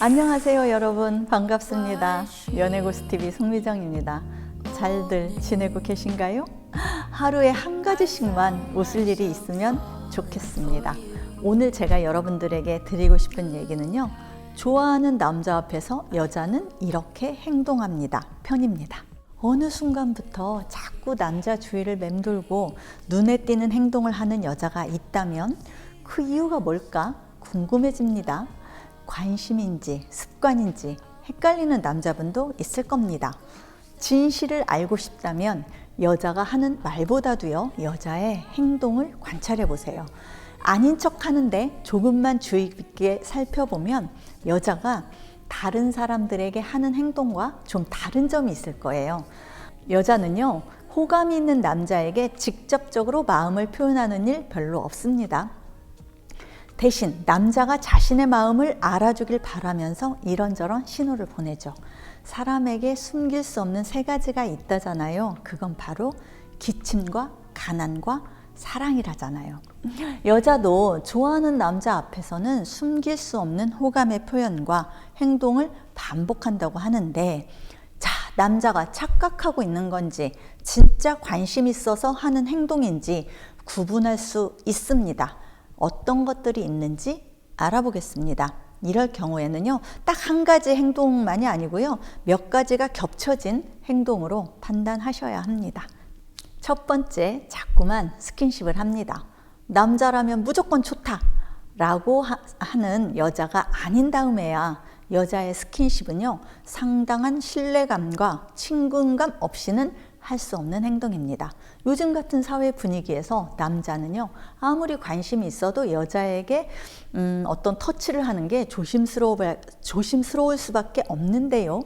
안녕하세요 여러분, 반갑습니다. 연애고수TV 송미정입니다. 잘들 지내고 계신가요? 하루에 한 가지씩만 웃을 일이 있으면 좋겠습니다. 오늘 제가 여러분들에게 드리고 싶은 얘기는요, 좋아하는 남자 앞에서 여자는 이렇게 행동합니다 편입니다. 어느 순간부터 자꾸 남자 주위를 맴돌고 눈에 띄는 행동을 하는 여자가 있다면 그 이유가 뭘까 궁금해집니다. 관심인지 습관인지 헷갈리는 남자분도 있을 겁니다. 진실을 알고 싶다면 여자가 하는 말보다도요, 여자의 행동을 관찰해 보세요. 아닌 척 하는데 조금만 주의 깊게 살펴보면 여자가 다른 사람들에게 하는 행동과 좀 다른 점이 있을 거예요. 여자는요, 호감이 있는 남자에게 직접적으로 마음을 표현하는 일 별로 없습니다. 대신 남자가 자신의 마음을 알아주길 바라면서 이런저런 신호를 보내죠. 사람에게 숨길 수 없는 세 가지가 있다잖아요. 그건 바로 기침과 가난과 사랑이라잖아요. 여자도 좋아하는 남자 앞에서는 숨길 수 없는 호감의 표현과 행동을 반복한다고 하는데, 자, 남자가 착각하고 있는 건지 진짜 관심 있어서 하는 행동인지 구분할 수 있습니다. 어떤 것들이 있는지 알아보겠습니다. 이럴 경우에는요, 딱 한 가지 행동만이 아니고요, 몇 가지가 겹쳐진 행동으로 판단하셔야 합니다. 첫 번째, 자꾸만 스킨십을 합니다. 남자라면 무조건 좋다 라고 하는 여자가 아닌 다음에야 여자의 스킨십은요, 상당한 신뢰감과 친근감 없이는 할 수 없는 행동입니다. 요즘 같은 사회 분위기에서 남자는요, 아무리 관심이 있어도 여자에게 어떤 터치를 하는 게 조심스러울 수밖에 없는데요.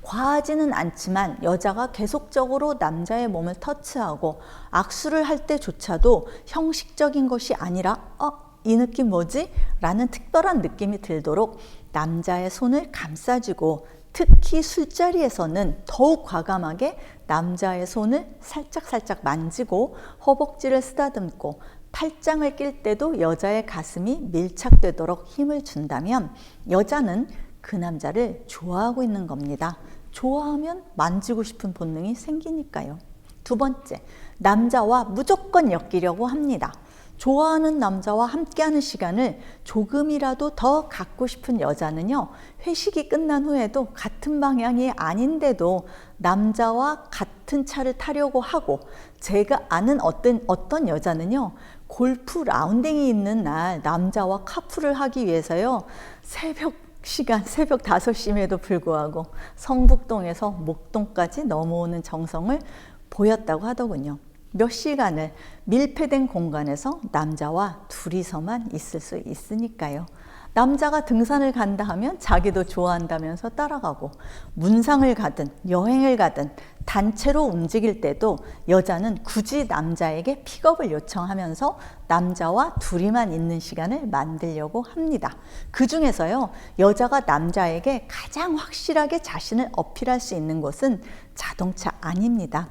과하지는 않지만 여자가 계속적으로 남자의 몸을 터치하고 악수를 할 때조차도 형식적인 것이 아니라 이 느낌 뭐지? 라는 특별한 느낌이 들도록 남자의 손을 감싸주고, 특히 술자리에서는 더욱 과감하게 남자의 손을 살짝살짝 만지고 허벅지를 쓰다듬고 팔짱을 낄 때도 여자의 가슴이 밀착되도록 힘을 준다면 여자는 그 남자를 좋아하고 있는 겁니다. 좋아하면 만지고 싶은 본능이 생기니까요. 두 번째, 남자와 무조건 엮이려고 합니다. 좋아하는 남자와 함께하는 시간을 조금이라도 더 갖고 싶은 여자는요, 회식이 끝난 후에도 같은 방향이 아닌데도 남자와 같은 차를 타려고 하고, 제가 아는 어떤 여자는요, 골프 라운딩이 있는 날 남자와 카풀을 하기 위해서요, 새벽 5시임에도 불구하고 성북동에서 목동까지 넘어오는 정성을 보였다고 하더군요. 몇 시간을 밀폐된 공간에서 남자와 둘이서만 있을 수 있으니까요. 남자가 등산을 간다 하면 자기도 좋아한다면서 따라가고, 문상을 가든 여행을 가든 단체로 움직일 때도 여자는 굳이 남자에게 픽업을 요청하면서 남자와 둘이만 있는 시간을 만들려고 합니다. 그 중에서요, 여자가 남자에게 가장 확실하게 자신을 어필할 수 있는 곳은 자동차 안입니다.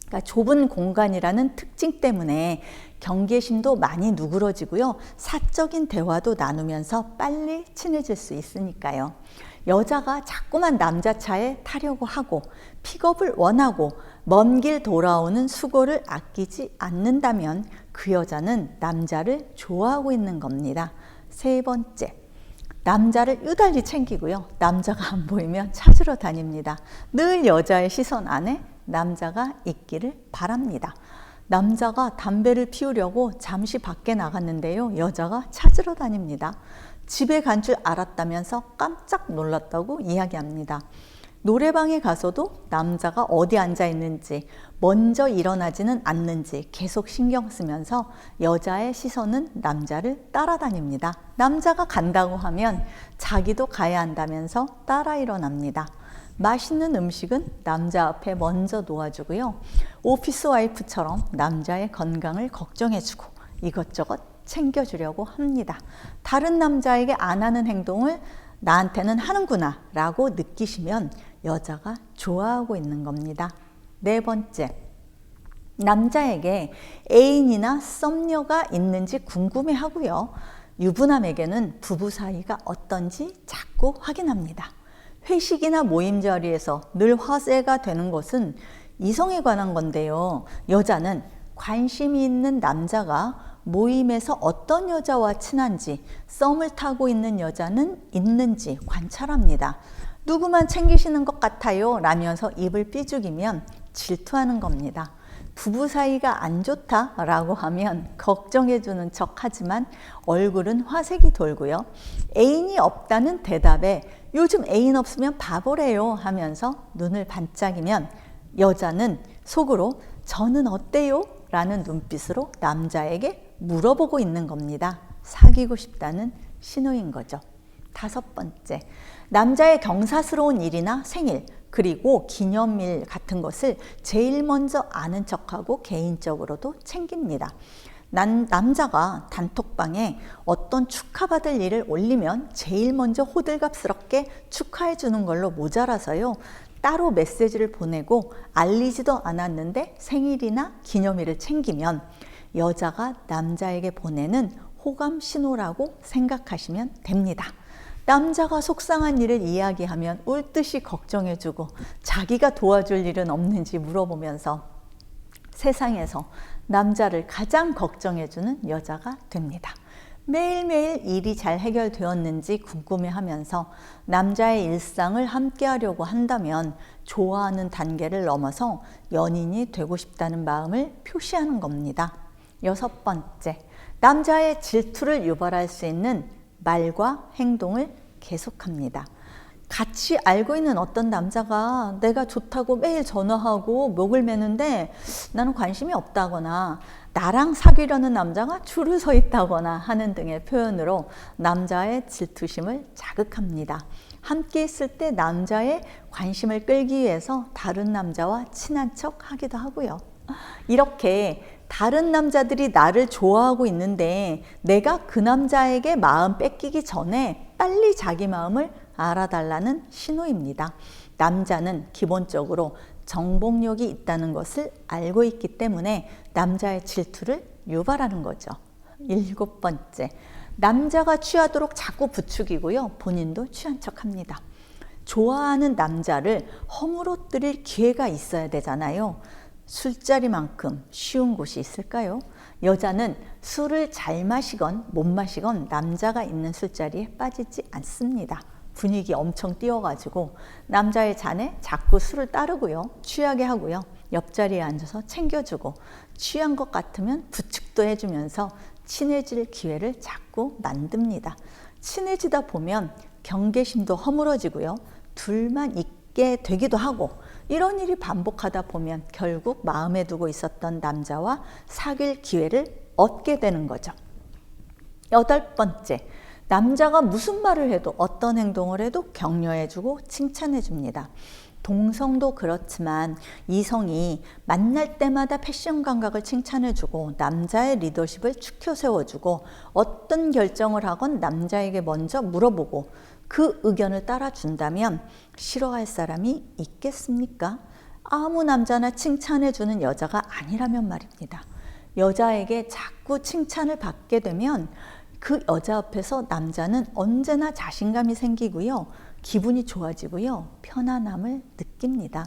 그러니까 좁은 공간이라는 특징 때문에 경계심도 많이 누그러지고요, 사적인 대화도 나누면서 빨리 친해질 수 있으니까요. 여자가 자꾸만 남자 차에 타려고 하고 픽업을 원하고 먼 길 돌아오는 수고를 아끼지 않는다면 그 여자는 남자를 좋아하고 있는 겁니다. 세 번째, 남자를 유달리 챙기고요, 남자가 안 보이면 찾으러 다닙니다. 늘 여자의 시선 안에 남자가 있기를 바랍니다. 남자가 담배를 피우려고 잠시 밖에 나갔는데요, 여자가 찾으러 다닙니다. 집에 간 줄 알았다면서 깜짝 놀랐다고 이야기합니다. 노래방에 가서도 남자가 어디 앉아 있는지, 먼저 일어나지는 않는지 계속 신경 쓰면서 여자의 시선은 남자를 따라다닙니다. 남자가 간다고 하면 자기도 가야 한다면서 따라 일어납니다. 맛있는 음식은 남자 앞에 먼저 놓아주고요, 오피스 와이프처럼 남자의 건강을 걱정해주고 이것저것 챙겨주려고 합니다. 다른 남자에게 안 하는 행동을 나한테는 하는구나 라고 느끼시면 여자가 좋아하고 있는 겁니다. 네 번째, 남자에게 애인이나 썸녀가 있는지 궁금해하고요, 유부남에게는 부부 사이가 어떤지 자꾸 확인합니다. 회식이나 모임 자리에서 늘 화제가 되는 것은 이성에 관한 건데요. 여자는 관심이 있는 남자가 모임에서 어떤 여자와 친한지, 썸을 타고 있는 여자는 있는지 관찰합니다. 누구만 챙기시는 것 같아요 라면서 입을 삐죽이면 질투하는 겁니다. 부부 사이가 안 좋다라고 하면 걱정해주는 척 하지만 얼굴은 화색이 돌고요. 애인이 없다는 대답에 요즘 애인 없으면 바보래요 하면서 눈을 반짝이면 여자는 속으로 저는 어때요? 라는 눈빛으로 남자에게 물어보고 있는 겁니다. 사귀고 싶다는 신호인 거죠. 5번째, 남자의 경사스러운 일이나 생일, 그리고 기념일 같은 것을 제일 먼저 아는 척하고 개인적으로도 챙깁니다. 남자가 단톡방에 어떤 축하받을 일을 올리면 제일 먼저 호들갑스럽게 축하해 주는 걸로 모자라서요. 따로 메시지를 보내고 알리지도 않았는데 생일이나 기념일을 챙기면 여자가 남자에게 보내는 호감 신호라고 생각하시면 됩니다. 남자가 속상한 일을 이야기하면 울듯이 걱정해주고 자기가 도와줄 일은 없는지 물어보면서 세상에서 남자를 가장 걱정해주는 여자가 됩니다. 매일매일 일이 잘 해결되었는지 궁금해하면서 남자의 일상을 함께하려고 한다면 좋아하는 단계를 넘어서 연인이 되고 싶다는 마음을 표시하는 겁니다. 6번째, 남자의 질투를 유발할 수 있는 말과 행동을 계속합니다. 같이 알고 있는 어떤 남자가 내가 좋다고 매일 전화하고 목을 매는데 나는 관심이 없다거나 나랑 사귀려는 남자가 줄을 서 있다거나 하는 등의 표현으로 남자의 질투심을 자극합니다. 함께 있을 때 남자의 관심을 끌기 위해서 다른 남자와 친한 척 하기도 하고요. 이렇게 다른 남자들이 나를 좋아하고 있는데 내가 그 남자에게 마음 뺏기기 전에 빨리 자기 마음을 알아달라는 신호입니다. 남자는 기본적으로 정복력이 있다는 것을 알고 있기 때문에 남자의 질투를 유발하는 거죠. 7번째, 남자가 취하도록 자꾸 부추기고요. 본인도 취한 척합니다. 좋아하는 남자를 허물어뜨릴 기회가 있어야 되잖아요. 술자리만큼 쉬운 곳이 있을까요? 여자는 술을 잘 마시건 못 마시건 남자가 있는 술자리에 빠지지 않습니다. 분위기 엄청 띄워가지고 남자의 잔에 자꾸 술을 따르고요. 취하게 하고요. 옆자리에 앉아서 챙겨주고 취한 것 같으면 부축도 해주면서 친해질 기회를 자꾸 만듭니다. 친해지다 보면 경계심도 허물어지고요. 둘만 있게 되기도 하고 이런 일이 반복하다 보면 결국 마음에 두고 있었던 남자와 사귈 기회를 얻게 되는 거죠. 8번째, 남자가 무슨 말을 해도 어떤 행동을 해도 격려해주고 칭찬해줍니다. 동성도 그렇지만 이성이 만날 때마다 패션 감각을 칭찬해주고 남자의 리더십을 추켜 세워주고 어떤 결정을 하건 남자에게 먼저 물어보고 그 의견을 따라준다면 싫어할 사람이 있겠습니까? 아무 남자나 칭찬해주는 여자가 아니라면 말입니다. 여자에게 자꾸 칭찬을 받게 되면 그 여자 앞에서 남자는 언제나 자신감이 생기고요. 기분이 좋아지고요. 편안함을 느낍니다.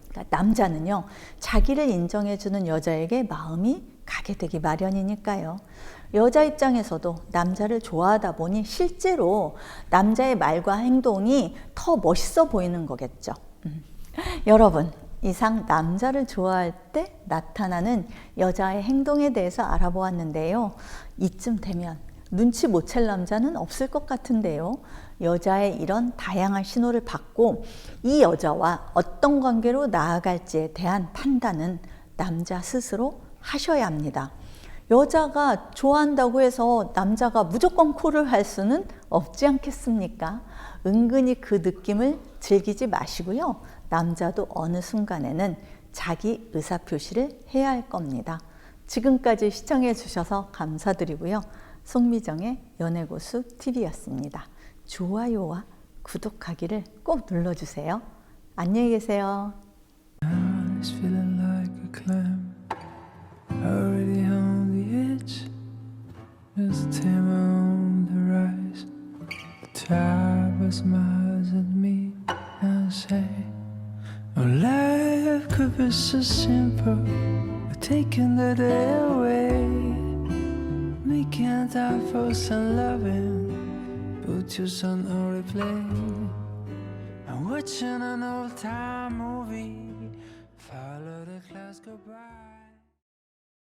그러니까 남자는요. 자기를 인정해주는 여자에게 마음이 가게 되기 마련이니까요. 여자 입장에서도 남자를 좋아하다 보니 실제로 남자의 말과 행동이 더 멋있어 보이는 거겠죠. 여러분, 이상 남자를 좋아할 때 나타나는 여자의 행동에 대해서 알아보았는데요. 이쯤 되면 눈치 못 챌 남자는 없을 것 같은데요. 여자의 이런 다양한 신호를 받고 이 여자와 어떤 관계로 나아갈지에 대한 판단은 남자 스스로 하셔야 합니다. 여자가 좋아한다고 해서 남자가 무조건 콜을 할 수는 없지 않겠습니까? 은근히 그 느낌을 즐기지 마시고요. 남자도 어느 순간에는 자기 의사표시를 해야 할 겁니다. 지금까지 시청해 주셔서 감사드리고요. 송미정의 연애고수 TV였습니다. 좋아요와 구독하기를 꼭 눌러주세요. 안녕히 계세요. Already on the edge, just tear my own smiles at me and say, oh, life could be so simple, taking the day away, making time for some loving, put your son on replay. I'm watching an old time movie, follow the clouds go by.